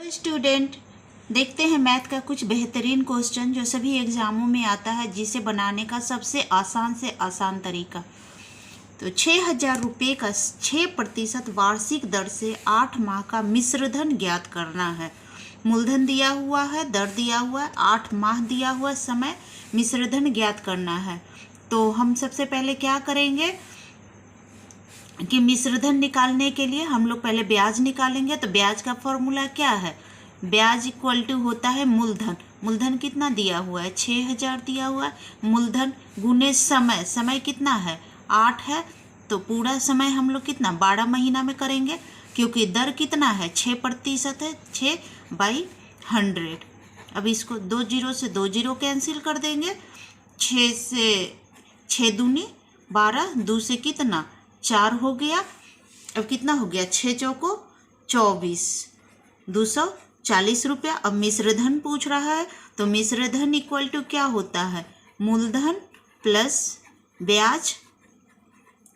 Hello student, देखते हैं math का कुछ बेहतरीन क्वेश्चन जो सभी एग्जामों में आता है, जिसे बनाने का सबसे आसान से आसान तरीका। तो 6,000 रुपये का 6% वार्षिक दर से 8 माह का मिश्रधन ज्ञात करना है। मूलधन दिया हुआ है, दर दिया हुआ है, 8 माह दिया हुआ समय, मिश्रधन ज्ञात करना है। तो हम सबसे पहले क्या करेंगे कि मिश्रधन निकालने के लिए हम लोग पहले ब्याज निकालेंगे। तो ब्याज का फॉर्मूला क्या है? ब्याज इक्वल टू होता है मूलधन। मूलधन कितना दिया हुआ है? 6,000 दिया हुआ है। मूलधन गुने समय, समय कितना है? 8 है। तो पूरा समय हम लोग कितना 12 महीना में करेंगे, क्योंकि दर कितना है? 6% है। 6/100। अब इसको 2 जीरो से 2 जीरो कैंसिल कर देंगे। 6 से 6 दूनी 12, 2 से कितना 4 हो गया। अब कितना हो गया? 6 चौको 24, 240 रुपया। अब मिश्रधन पूछ रहा है, तो मिश्रधन इक्वल टू क्या होता है? मूलधन प्लस ब्याज।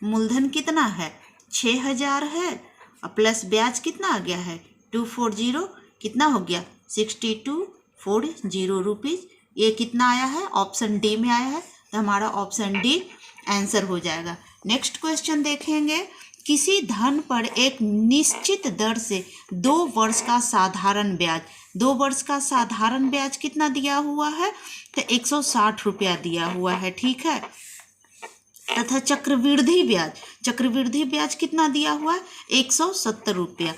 मूलधन कितना है? 6,000 है, और प्लस ब्याज कितना आ गया है? 240। कितना हो गया? 6240 रुपीज़। ये कितना आया है? ऑप्शन डी में आया है, तो हमारा ऑप्शन डी आंसर हो जाएगा। नेक्स्ट क्वेश्चन देखेंगे। किसी धन पर एक निश्चित दर से 2 वर्ष का साधारण ब्याज, 2 वर्ष का साधारण ब्याज कितना दिया हुआ है? तो 160 रुपया दिया हुआ है, ठीक है। तथा चक्रवृद्धि ब्याज, चक्रवृद्धि ब्याज कितना दिया हुआ है? 170 रुपया।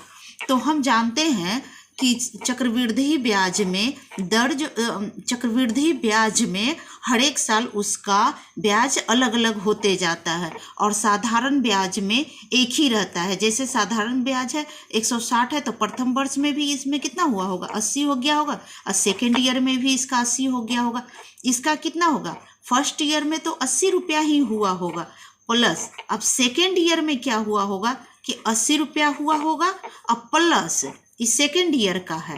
तो हम जानते हैं कि चक्रवृद्धि ब्याज में चक्रवृद्धि ब्याज में हर एक साल उसका ब्याज अलग अलग होते जाता है, और साधारण ब्याज में एक ही रहता है। जैसे साधारण ब्याज है 160 है, तो प्रथम वर्ष में भी इसमें कितना हुआ होगा? 80 हो गया होगा, और सेकेंड ईयर में भी इसका 80 हो गया होगा। इसका कितना होगा? फर्स्ट ईयर में तो 80 रुपया ही हुआ होगा, प्लस अब सेकेंड ईयर में क्या हुआ होगा कि 80 रुपया हुआ होगा, अब प्लस इस सेकेंड ईयर का है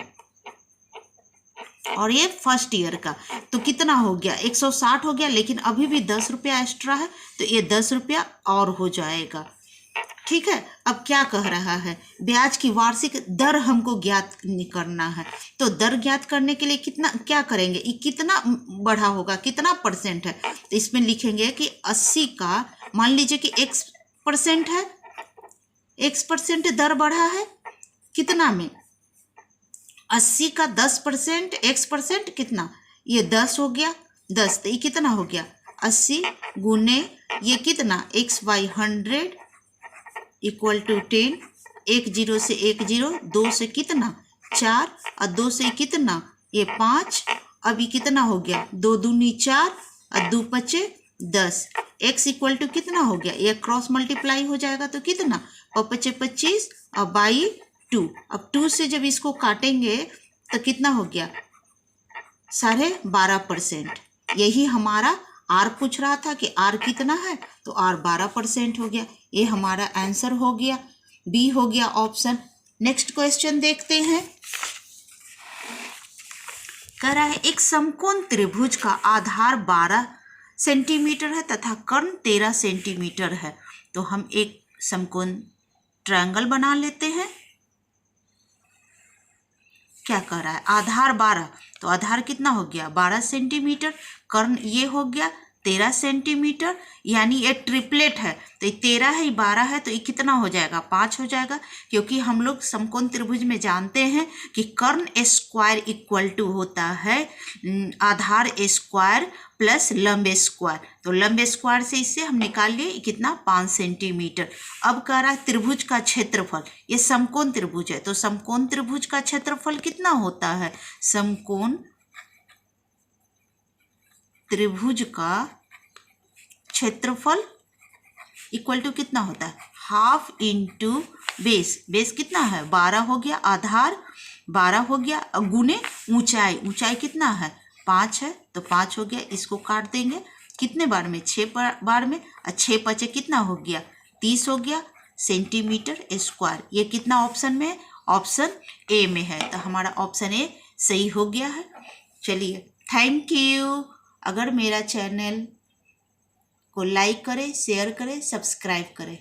और ये फर्स्ट ईयर का, तो कितना हो गया? 160 हो गया। लेकिन अभी भी 10 रुपया एक्स्ट्रा है, तो ये 10 रुपया और हो जाएगा, ठीक है। अब क्या कह रहा है? ब्याज की वार्षिक दर हमको ज्ञात करना है। तो दर ज्ञात करने के लिए कितना क्या करेंगे? ये कितना बढ़ा होगा, कितना परसेंट है? तो इसमें लिखेंगे कि 80 का, मान लीजिए कि x% है, x% दर बढ़ा है कितना में? 80 का 10%, x% कितना? ये 10 हो गया। 10 तो ये कितना हो गया? 80 गुने ये कितना? x/100 equal to 10। 1 जीरो से 1 जीरो, 2 से कितना 4, और 2 से कितना ये 5। अभी कितना हो गया? 2 दूनी 4, और 2 पचे 10। x इक्वल टू कितना हो गया? ये क्रॉस मल्टीप्लाई हो जाएगा, तो कितना? 5 25 और 2। अब 2 से जब इसको काटेंगे तो कितना हो गया? 12.5%। यही हमारा आर पूछ रहा था कि आर कितना है, तो आर 12% हो गया। ये हमारा आंसर हो गया, बी हो गया ऑप्शन। नेक्स्ट क्वेश्चन देखते हैं। कह रहा है एक समकोण त्रिभुज का आधार 12 सेंटीमीटर है तथा कर्ण 13 सेंटीमीटर है। तो हम एक समकोण ट्रायंगल बना लेते हैं। क्या कह रहा है? आधार 12, तो आधार कितना हो गया? 12 सेंटीमीटर। कर्ण ये हो गया 13 सेंटीमीटर, यानी ये ट्रिपलेट है। तो ये 13 है, 12 है, तो ये कितना हो जाएगा? 5 हो जाएगा। क्योंकि हम लोग समकोण त्रिभुज में जानते हैं कि कर्ण स्क्वायर इक्वल टू होता है आधार स्क्वायर प्लस लंब स्क्वायर। तो लंब स्क्वायर से इससे हम निकाल लिए कितना? 5 सेंटीमीटर। अब कह रहा है त्रिभुज का क्षेत्रफल। ये समकोण त्रिभुज है, तो समकोण त्रिभुज का क्षेत्रफल कितना होता है? समकोण त्रिभुज का क्षेत्रफल इक्वल टू कितना होता है? Half into base. बेस कितना है? 12 हो गया, आधार 12 हो गया, गुने ऊंचाई। ऊंचाई कितना है? 5 है, तो 5 हो गया। इसको काट देंगे कितने बार में? 6 बार में, और 6 पचे कितना हो गया? 30 हो गया सेंटीमीटर स्क्वायर। ये कितना ऑप्शन में? ऑप्शन ए में है, तो हमारा ऑप्शन ए सही हो गया है। चलिए, थैंक यू। अगर मेरा चैनल को लाइक करें, शेयर करें, सब्सक्राइब करें।